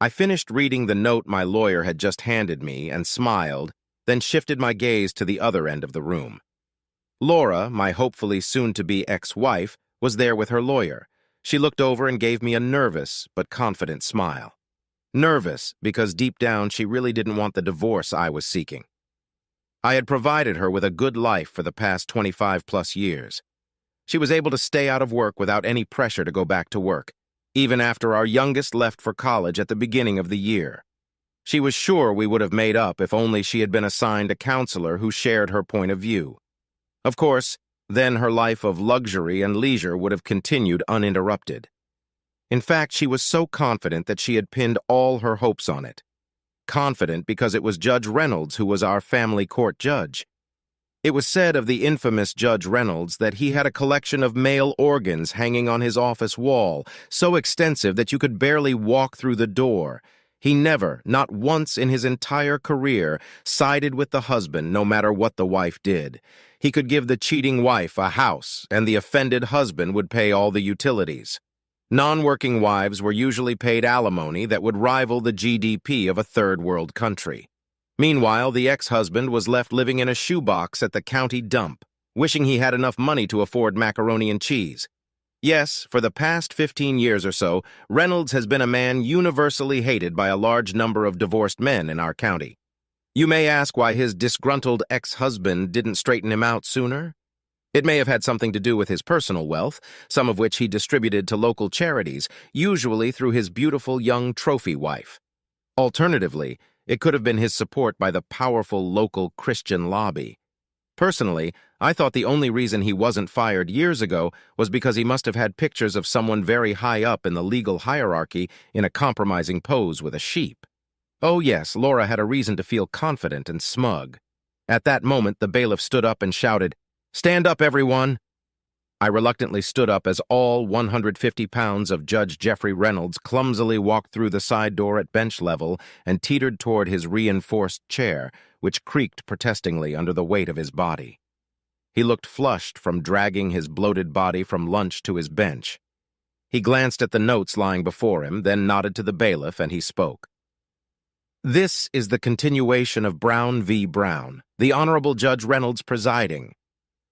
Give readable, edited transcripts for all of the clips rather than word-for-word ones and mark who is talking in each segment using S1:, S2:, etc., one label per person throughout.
S1: I finished reading the note my lawyer had just handed me and smiled, then shifted my gaze to the other end of the room. Laura, my hopefully soon-to-be ex-wife, was there with her lawyer. She looked over and gave me a nervous but confident smile. Nervous because deep down she really didn't want the divorce I was seeking. I had provided her with a good life for the past 25-plus years. She was able to stay out of work without any pressure to go back to work, even after our youngest left for college at the beginning of the year. She was sure we would have made up if only she had been assigned a counselor who shared her point of view. Of course, then her life of luxury and leisure would have continued uninterrupted. In fact, she was so confident that she had pinned all her hopes on it. Confident because it was Judge Reynolds who was our family court judge. It was said of the infamous Judge Reynolds that he had a collection of male organs hanging on his office wall, so extensive that you could barely walk through the door. He never, not once in his entire career, sided with the husband no matter what the wife did. He could give the cheating wife a house, and the offended husband would pay all the utilities. Non-working wives were usually paid alimony that would rival the GDP of a third-world country. Meanwhile, the ex-husband was left living in a shoebox at the county dump, wishing he had enough money to afford macaroni and cheese. Yes, for the past 15 years or so, Reynolds has been a man universally hated by a large number of divorced men in our county. You may ask why his disgruntled ex-husband didn't straighten him out sooner? It may have had something to do with his personal wealth, some of which he distributed to local charities, usually through his beautiful young trophy wife. Alternatively, it could have been his support by the powerful local Christian lobby. Personally, I thought the only reason he wasn't fired years ago was because he must have had pictures of someone very high up in the legal hierarchy in a compromising pose with a sheep. Oh yes, Laura had a reason to feel confident and smug. At that moment, the bailiff stood up and shouted, "Stand up, everyone!" I reluctantly stood up as all 150 pounds of Judge Jeffrey Reynolds clumsily walked through the side door at bench level and teetered toward his reinforced chair, which creaked protestingly under the weight of his body. He looked flushed from dragging his bloated body from lunch to his bench. He glanced at the notes lying before him, then nodded to the bailiff, and he spoke. "This is the continuation of Brown v. Brown, the Honorable Judge Reynolds presiding."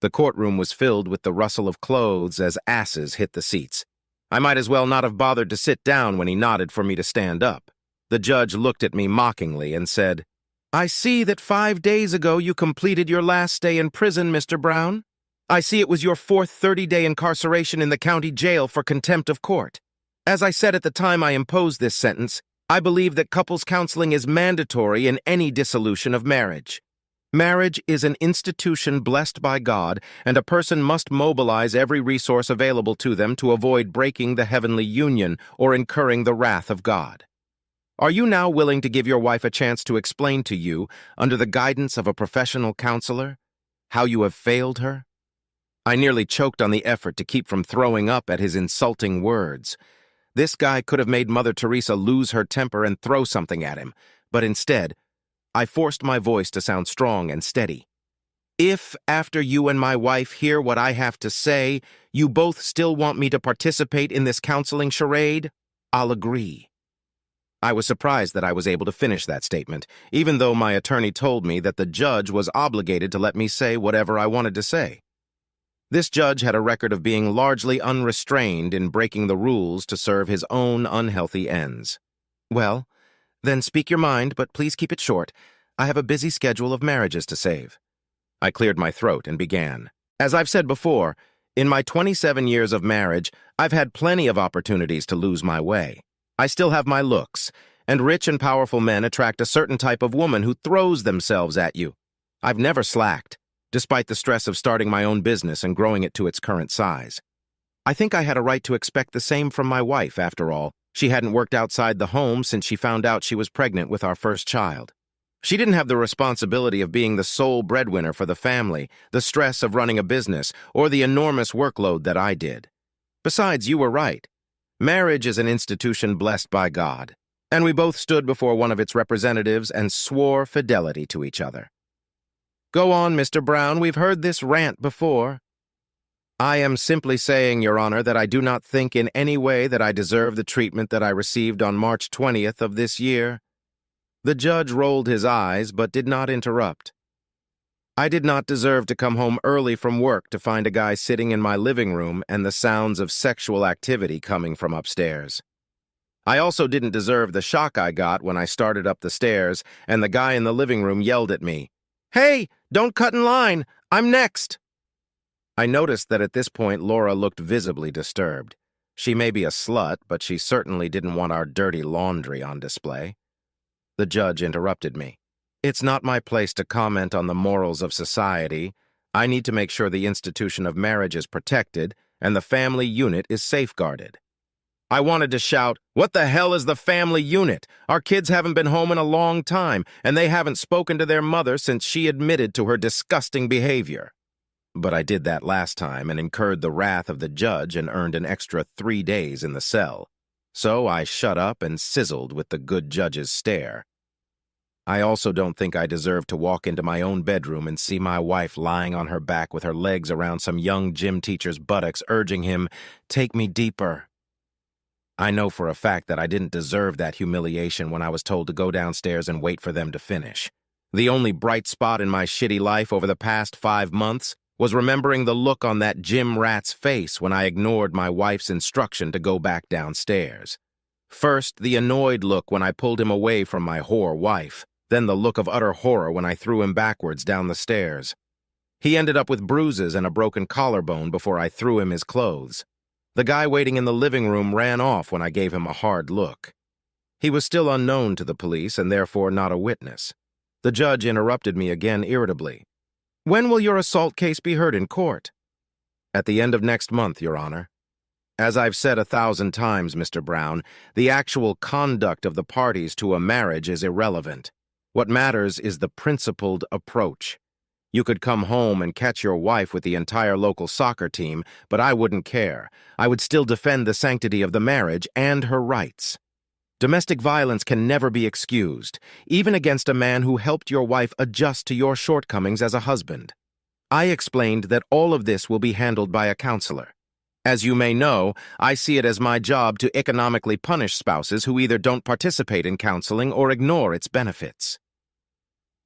S1: The courtroom was filled with the rustle of clothes as asses hit the seats. I might as well not have bothered to sit down when he nodded for me to stand up. The judge looked at me mockingly and said, "I see that 5 days ago you completed your last stay in prison, Mr. Brown. I see it was your fourth 30-day incarceration in the county jail for contempt of court. As I said at the time I imposed this sentence, I believe that couples counseling is mandatory in any dissolution of marriage. Marriage is an institution blessed by God, and a person must mobilize every resource available to them to avoid breaking the heavenly union or incurring the wrath of God. Are you now willing to give your wife a chance to explain to you, under the guidance of a professional counselor, how you have failed her?" I nearly choked on the effort to keep from throwing up at his insulting words. This guy could have made Mother Teresa lose her temper and throw something at him, but instead, I forced my voice to sound strong and steady. "If, after you and my wife hear what I have to say, you both still want me to participate in this counseling charade, I'll agree." I was surprised that I was able to finish that statement, even though my attorney told me that the judge was obligated to let me say whatever I wanted to say. This judge had a record of being largely unrestrained in breaking the rules to serve his own unhealthy ends. "Well, then speak your mind, but please keep it short. I have a busy schedule of marriages to save." I cleared my throat and began. "As I've said before, in my 27 years of marriage, I've had plenty of opportunities to lose my way. I still have my looks, and rich and powerful men attract a certain type of woman who throws themselves at you. I've never slacked, despite the stress of starting my own business and growing it to its current size. I think I had a right to expect the same from my wife, after all. She hadn't worked outside the home since she found out she was pregnant with our first child. She didn't have the responsibility of being the sole breadwinner for the family, the stress of running a business, or the enormous workload that I did. Besides, you were right. Marriage is an institution blessed by God, and we both stood before one of its representatives and swore fidelity to each other." "Go on, Mr. Brown, we've heard this rant before." I am simply saying, Your Honor, that I do not think in any way that I deserve the treatment that I received on March 20th of this year. The judge rolled his eyes but did not interrupt. I did not deserve to come home early from work to find a guy sitting in my living room and the sounds of sexual activity coming from upstairs. I also didn't deserve the shock I got when I started up the stairs and the guy in the living room yelled at me, "Hey, don't cut in line! I'm next!" I noticed that at this point Laura looked visibly disturbed. She may be a slut, but she certainly didn't want our dirty laundry on display. The judge interrupted me. "It's not my place to comment on the morals of society. I need to make sure the institution of marriage is protected and the family unit is safeguarded." I wanted to shout, "What the hell is the family unit? Our kids haven't been home in a long time, and they haven't spoken to their mother since she admitted to her disgusting behavior." But I did that last time and incurred the wrath of the judge and earned an extra 3 days in the cell. So I shut up and sizzled with the good judge's stare. I also don't think I deserve to walk into my own bedroom and see my wife lying on her back with her legs around some young gym teacher's buttocks, urging him, "Take me deeper." I know for a fact that I didn't deserve that humiliation when I was told to go downstairs and wait for them to finish. The only bright spot in my shitty life over the past 5 months was remembering the look on that gym rat's face when I ignored my wife's instruction to go back downstairs. First, the annoyed look when I pulled him away from my whore wife, then the look of utter horror when I threw him backwards down the stairs. He ended up with bruises and a broken collarbone before I threw him his clothes. The guy waiting in the living room ran off when I gave him a hard look. He was still unknown to the police and therefore not a witness. The judge interrupted me again irritably. "When will your assault case be heard in court?" "At the end of next month, Your Honor." As I've said 1,000 times, Mr. Brown, the actual conduct of the parties to a marriage is irrelevant. What matters is the principled approach. You could come home and catch your wife with the entire local soccer team, but I wouldn't care. I would still defend the sanctity of the marriage and her rights. Domestic violence can never be excused, even against a man who helped your wife adjust to your shortcomings as a husband. I explained that all of this will be handled by a counselor. As you may know, I see it as my job to economically punish spouses who either don't participate in counseling or ignore its benefits.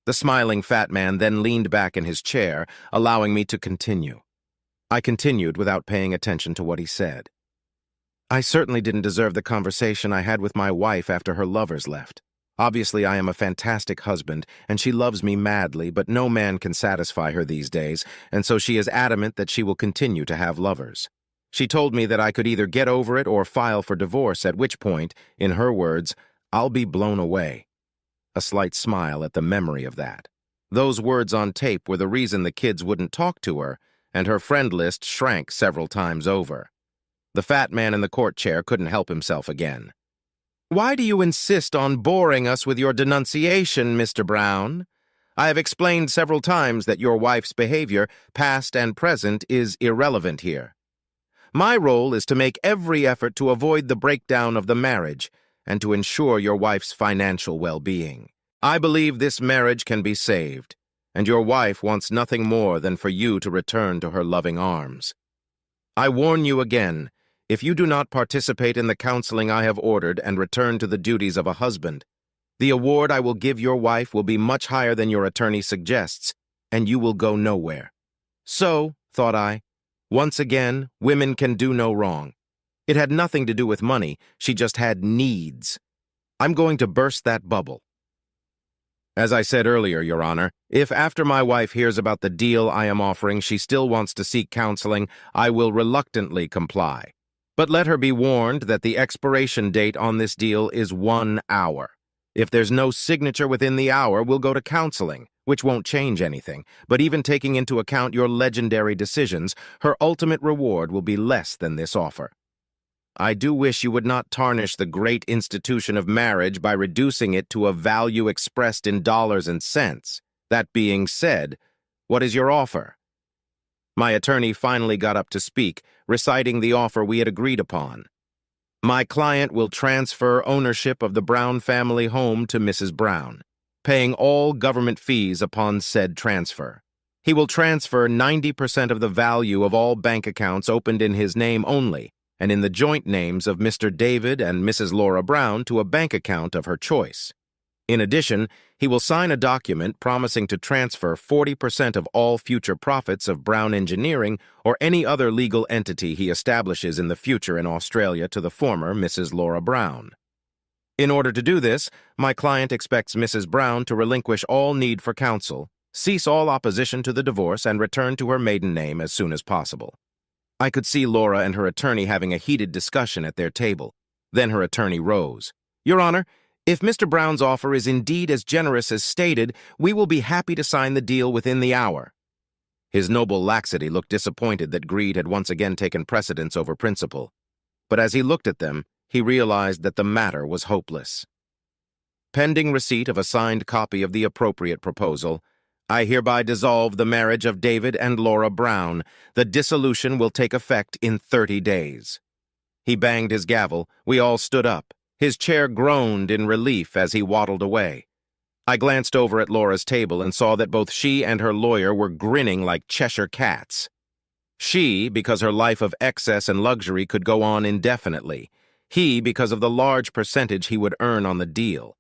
S1: The smiling fat man then leaned back in his chair, allowing me to continue. I continued without paying attention to what he said. "I certainly didn't deserve the conversation I had with my wife after her lovers left. Obviously, I am a fantastic husband, and she loves me madly, but no man can satisfy her these days, and so she is adamant that she will continue to have lovers. She told me that I could either get over it or file for divorce, at which point, in her words, I'll be blown away." A slight smile at the memory of that. Those words on tape were the reason the kids wouldn't talk to her, and her friend list shrank several times over. The fat man in the court chair couldn't help himself again. "Why do you insist on boring us with your denunciation, Mr. Brown? I have explained several times that your wife's behavior, past and present, is irrelevant here. My role is to make every effort to avoid the breakdown of the marriage and to ensure your wife's financial well-being. I believe this marriage can be saved, and your wife wants nothing more than for you to return to her loving arms. I warn you again, if you do not participate in the counseling I have ordered and return to the duties of a husband, the award I will give your wife will be much higher than your attorney suggests, and you will go nowhere." So, thought I, once again, women can do no wrong. It had nothing to do with money, she just had needs. I'm going to burst that bubble. As I said earlier, Your Honor, if after my wife hears about the deal I am offering she still wants to seek counseling, I will reluctantly comply. But let her be warned that the expiration date on this deal is 1 hour. If there's no signature within the hour, we'll go to counseling, which won't change anything, but even taking into account your legendary decisions, her ultimate reward will be less than this offer. I do wish you would not tarnish the great institution of marriage by reducing it to a value expressed in dollars and cents. That being said, what is your offer? My attorney finally got up to speak, reciting the offer we had agreed upon. My client will transfer ownership of the Brown family home to Mrs. Brown, paying all government fees upon said transfer. He will transfer 90% of the value of all bank accounts opened in his name only, and in the joint names of Mr. David and Mrs. Laura Brown to a bank account of her choice. In addition, he will sign a document promising to transfer 40% of all future profits of Brown Engineering or any other legal entity he establishes in the future in Australia to the former Mrs. Laura Brown. In order to do this, my client expects Mrs. Brown to relinquish all need for counsel, cease all opposition to the divorce, and return to her maiden name as soon as possible. I could see Laura and her attorney having a heated discussion at their table. Then her attorney rose. "Your Honor, if Mr. Brown's offer is indeed as generous as stated, we will be happy to sign the deal within the hour." His noble laxity looked disappointed that greed had once again taken precedence over principle. But as he looked at them, he realized that the matter was hopeless. Pending receipt of a signed copy of the appropriate proposal, I hereby dissolve the marriage of David and Laura Brown. The dissolution will take effect in 30 days. He banged his gavel. We all stood up. His chair groaned in relief as he waddled away. I glanced over at Laura's table and saw that both she and her lawyer were grinning like Cheshire cats. She, because her life of excess and luxury could go on indefinitely. He, because of the large percentage he would earn on the deal.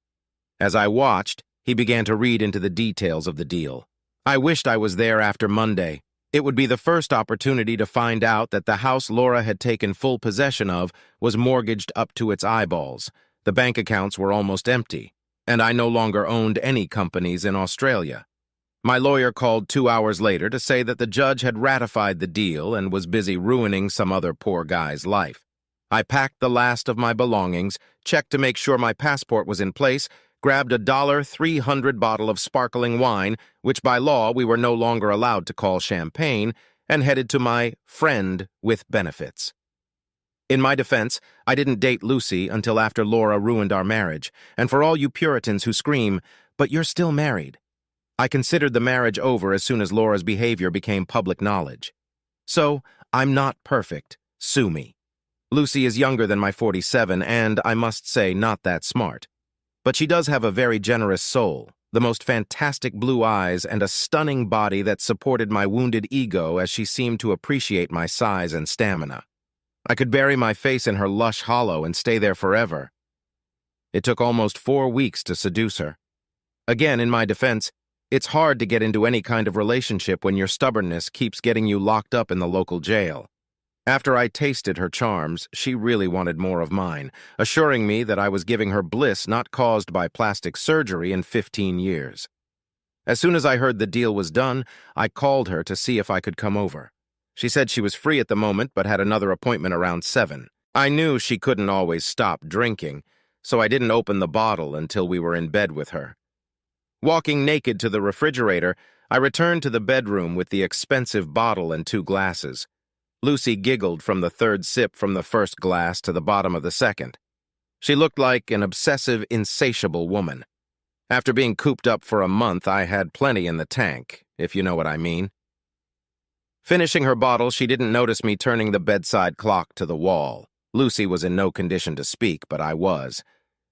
S1: As I watched, he began to read into the details of the deal. I wished I was there after Monday. It would be the first opportunity to find out that the house Laura had taken full possession of was mortgaged up to its eyeballs. The bank accounts were almost empty, and I no longer owned any companies in Australia. My lawyer called 2 hours later to say that the judge had ratified the deal and was busy ruining some other poor guy's life. I packed the last of my belongings, checked to make sure my passport was in place, grabbed a $300 bottle of sparkling wine, which by law we were no longer allowed to call champagne, and headed to my friend with benefits. In my defense, I didn't date Lucy until after Laura ruined our marriage, and for all you Puritans who scream, "But you're still married," I considered the marriage over as soon as Laura's behavior became public knowledge. So, I'm not perfect. Sue me. Lucy is younger than my 47 and, I must say, not that smart. But she does have a very generous soul, the most fantastic blue eyes, and a stunning body that supported my wounded ego as she seemed to appreciate my size and stamina. I could bury my face in her lush hollow and stay there forever. It took almost 4 weeks to seduce her. Again, in my defense, it's hard to get into any kind of relationship when your stubbornness keeps getting you locked up in the local jail. After I tasted her charms, she really wanted more of mine, assuring me that I was giving her bliss not caused by plastic surgery in 15 years. As soon as I heard the deal was done, I called her to see if I could come over. She said she was free at the moment but had another appointment around 7. I knew she couldn't always stop drinking, so I didn't open the bottle until we were in bed with her. Walking naked to the refrigerator, I returned to the bedroom with the expensive bottle and 2 glasses. Lucy giggled from the 3rd sip from the first glass to the bottom of the 2nd. She looked like an obsessive, insatiable woman. After being cooped up for a month, I had plenty in the tank, if you know what I mean. Finishing her bottle, she didn't notice me turning the bedside clock to the wall. Lucy was in no condition to speak, but I was.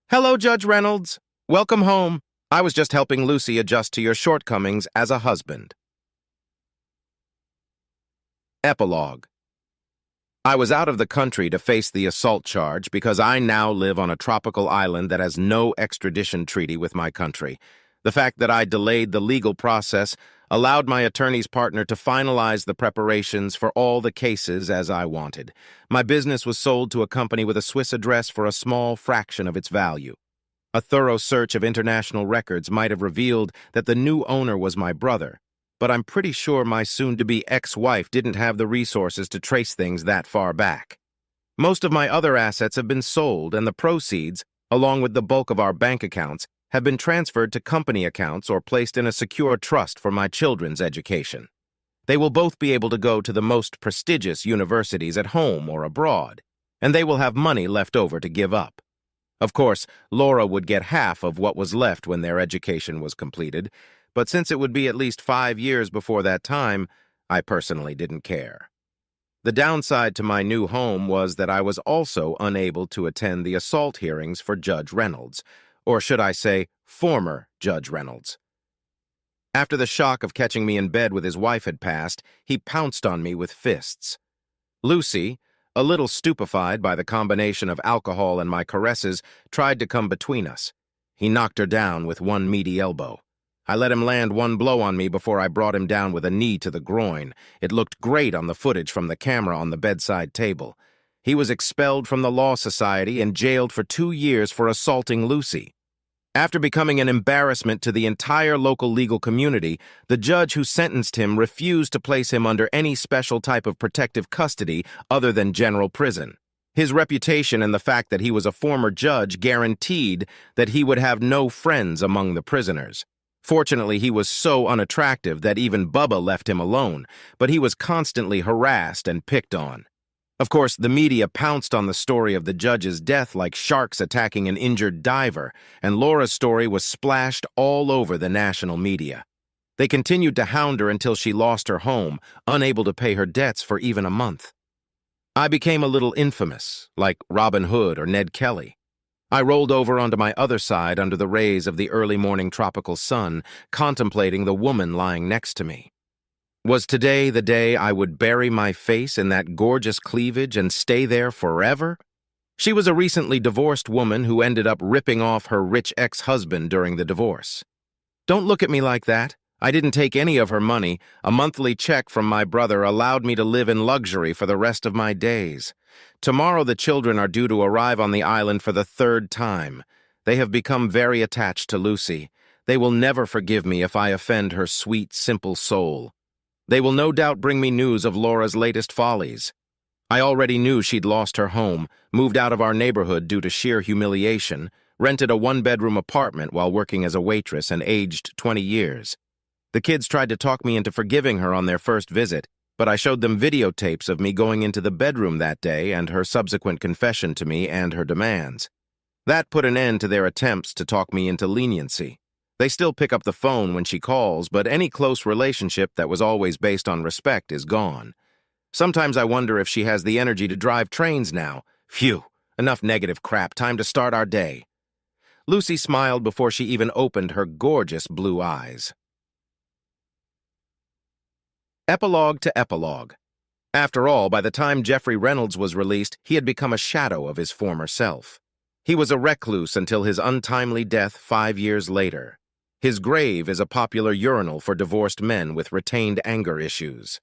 S1: "Hello, Judge Reynolds. Welcome home. I was just helping Lucy adjust to your shortcomings as a husband." Epilogue. I was out of the country to face the assault charge because I now live on a tropical island that has no extradition treaty with my country. The fact that I delayed the legal process allowed my attorney's partner to finalize the preparations for all the cases as I wanted. My business was sold to a company with a Swiss address for a small fraction of its value. A thorough search of international records might have revealed that the new owner was my brother, but I'm pretty sure my soon-to-be ex-wife didn't have the resources to trace things that far back. Most of my other assets have been sold, and the proceeds, along with the bulk of our bank accounts, have been transferred to company accounts or placed in a secure trust for my children's education. They will both be able to go to the most prestigious universities at home or abroad, and they will have money left over to give up. Of course, Laura would get half of what was left when their education was completed, but since it would be at least 5 years before that time, I personally didn't care. The downside to my new home was that I was also unable to attend the assault hearings for Judge Reynolds, or should I say, former Judge Reynolds. After the shock of catching me in bed with his wife had passed, he pounced on me with fists. Lucy, a little stupefied by the combination of alcohol and my caresses, tried to come between us. He knocked her down with one meaty elbow. I let him land one blow on me before I brought him down with a knee to the groin. It looked great on the footage from the camera on the bedside table. He was expelled from the Law Society and jailed for 2 years for assaulting Lucy. After becoming an embarrassment to the entire local legal community, the judge who sentenced him refused to place him under any special type of protective custody other than general prison. His reputation and the fact that he was a former judge guaranteed that he would have no friends among the prisoners. Fortunately, he was so unattractive that even Bubba left him alone, but he was constantly harassed and picked on. Of course, the media pounced on the story of the judge's death like sharks attacking an injured diver, and Laura's story was splashed all over the national media. They continued to hound her until she lost her home, unable to pay her debts for even a month. I became a little infamous, like Robin Hood or Ned Kelly. I rolled over onto my other side under the rays of the early morning tropical sun, contemplating the woman lying next to me. Was today the day I would bury my face in that gorgeous cleavage and stay there forever? She was a recently divorced woman who ended up ripping off her rich ex-husband during the divorce. Don't look at me like that. I didn't take any of her money. A monthly check from my brother allowed me to live in luxury for the rest of my days. Tomorrow the children are due to arrive on the island for the 3rd time. They have become very attached to Lucy. They will never forgive me if I offend her sweet, simple soul. They will no doubt bring me news of Laura's latest follies. I already knew she'd lost her home, moved out of our neighborhood due to sheer humiliation, rented a 1-bedroom apartment while working as a waitress, and aged 20 years. The kids tried to talk me into forgiving her on their first visit, but I showed them videotapes of me going into the bedroom that day and her subsequent confession to me and her demands. That put an end to their attempts to talk me into leniency. They still pick up the phone when she calls, but any close relationship that was always based on respect is gone. Sometimes I wonder if she has the energy to drive trains now. Phew, enough negative crap, time to start our day. Lucy smiled before she even opened her gorgeous blue eyes. Epilogue to epilogue. After all, by the time Jeffrey Reynolds was released, he had become a shadow of his former self. He was a recluse until his untimely death 5 years later. His grave is a popular urinal for divorced men with retained anger issues.